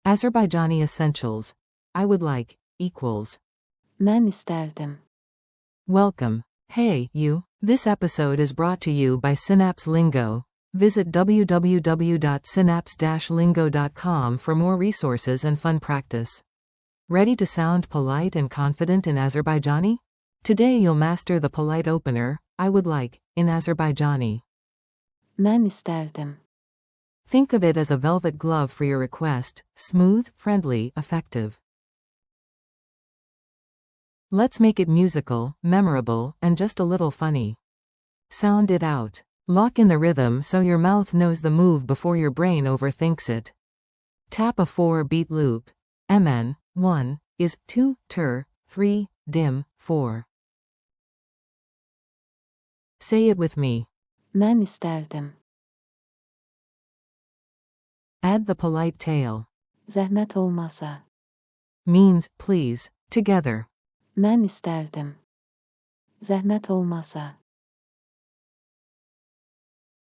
Azerbaijani essentials. I would like, equals. Ben isterdim. Welcome. Hey, you. This episode is brought to you by Synapse Lingo. Visit www.synapse-lingo.com for more resources and fun practice. Ready to sound polite and confident in Azerbaijani? Today you'll master the polite opener, I would like, in Azerbaijani. Ben isterdim. Think of it as a velvet glove for your request, smooth, friendly, effective. Let's make it musical, memorable, and just a little funny. Sound it out. Lock in the rhythm so your mouth knows the move before your brain overthinks it. Tap a 4-beat loop. MN, 1, is, 2, ter, 3, dim, 4. Say it with me. Ben isterdim. Add the polite tail. Zahmet olmasa. Means, please, together. Ben isterdim. Zahmet olmasa.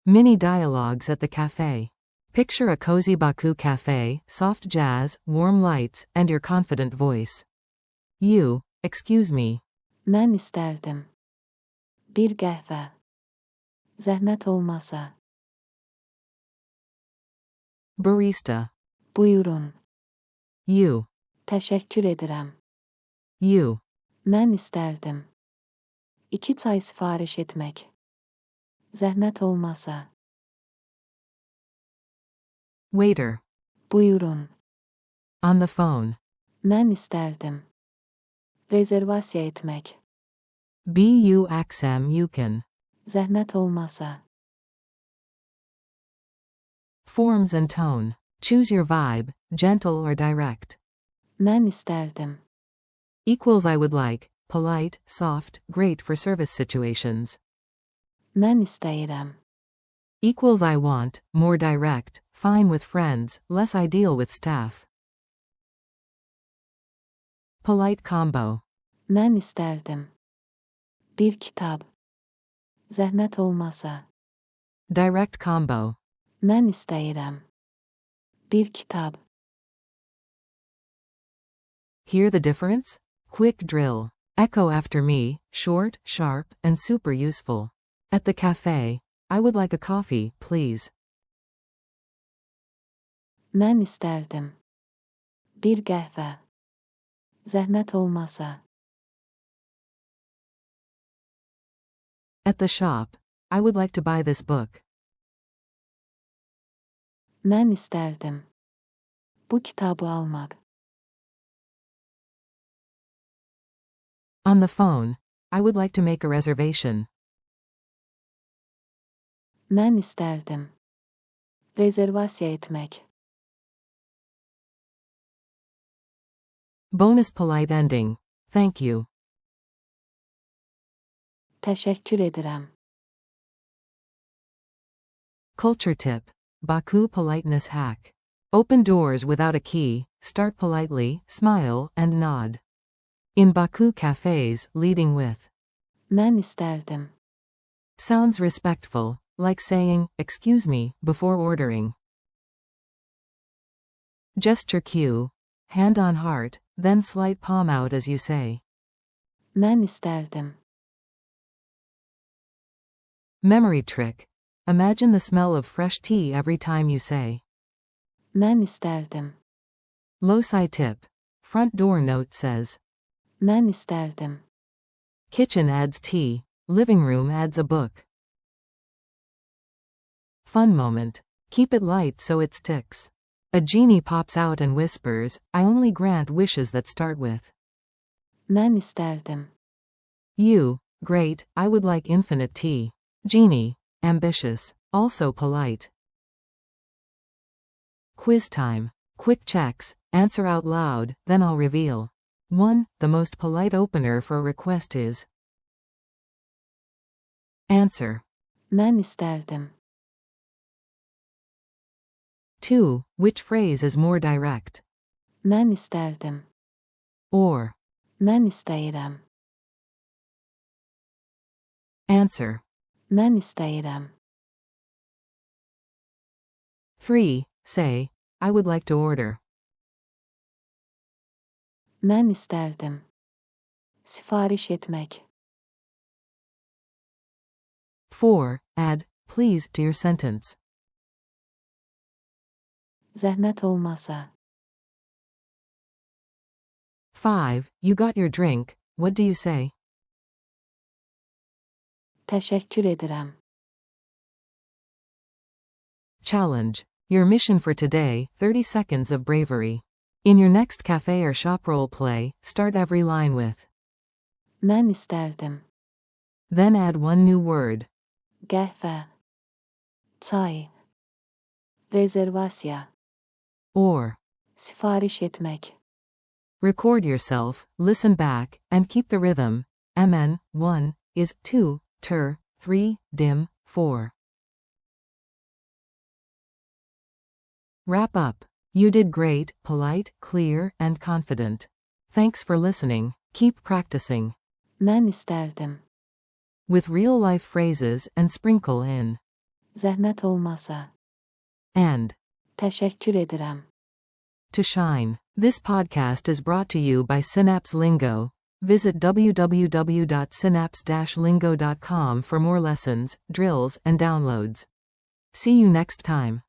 Mini dialogues at the cafe. Picture a cozy Baku cafe, soft jazz, warm lights, and your confident voice. You, excuse me. Ben isterdim. Bir qəhvə. Zahmet olmasa. Barista. Buyurun. You. Təşəkkür edirəm. You. Ben isterdim. 2 çay sifariş etmək. Zahmet olmasa. Waiter. Buyurun. On the phone. Ben isterdim. Rezervasiya etmək. Bu aksam yukin. Zahmet olmasa. Forms and tone. Choose your vibe, gentle or direct. Ben isterdim. Equals I would like, polite, soft, great for service situations. Ben istəyirəm. Equals I want, more direct, fine with friends, less ideal with staff. Polite combo. Ben isterdim. Bir kitab. Zahmet olmasa. Direct combo. Ben istəyirəm. Bir kitab. Hear the difference? Quick drill. Echo after me, short, sharp, and super useful. At the cafe. I would like a coffee, please. Ben isterdim. Bir qəhvə. Zahmet olmasa. At the shop. I would like to buy this book. Ben isterdim. Bu kitabı almaq. On the phone. I would like to make a reservation. Ben isterdim. Rezervasiya etmək. Bonus polite ending. Thank you. Təşəkkür edirəm. Culture tip. Baku politeness hack. Open doors without a key, start politely, smile, and nod. In Baku cafes, leading with. Ben isterdim. Sounds respectful, like saying, excuse me, before ordering. Gesture cue. Hand on heart, then slight palm out as you say. Ben isterdim. Memory trick. Imagine the smell of fresh tea every time you say. Ben isterdim. Loci tip. Front door note says. Ben isterdim. Kitchen adds tea. Living room adds a book. Fun moment. Keep it light so it sticks. A genie pops out and whispers, I only grant wishes that start with. Ben isterdim. You, great, I would like infinite tea. Genie, ambitious, also polite. Quiz time. Quick checks, answer out loud, then I'll reveal. 1. The most polite opener for a request is. Answer. Ben isterdim. 2. Which phrase is more direct? Ben isterdim. Or. Ben istəyirəm. Answer. Ben istəyirəm. 3. Say, I would like to order. Ben isterdim. Sipariş etmek. 4. Add please to your sentence. Zahmet olmasa. 5. You got your drink, what do you say? Teşekkür ederim. Challenge. Your mission for today, 30 seconds of bravery. In your next cafe or shop role play, start every line with Ben isterdim. then add one new word. Kahve. Çay. Rezervasya. Or Sipariş etmek. record yourself, listen back, and keep the rhythm. MN 1 is 2, ter 3, dim 4. Wrap up. You did great, polite, clear, and confident. Thanks for listening. Keep practicing. Ben isterdim. With real-life phrases and sprinkle in Zahmet olmasa. and Teşekkür ederim. to shine. This podcast is brought to you by Synapse Lingo. Visit www.synapse-lingo.com for more lessons, drills, and downloads. See you next time.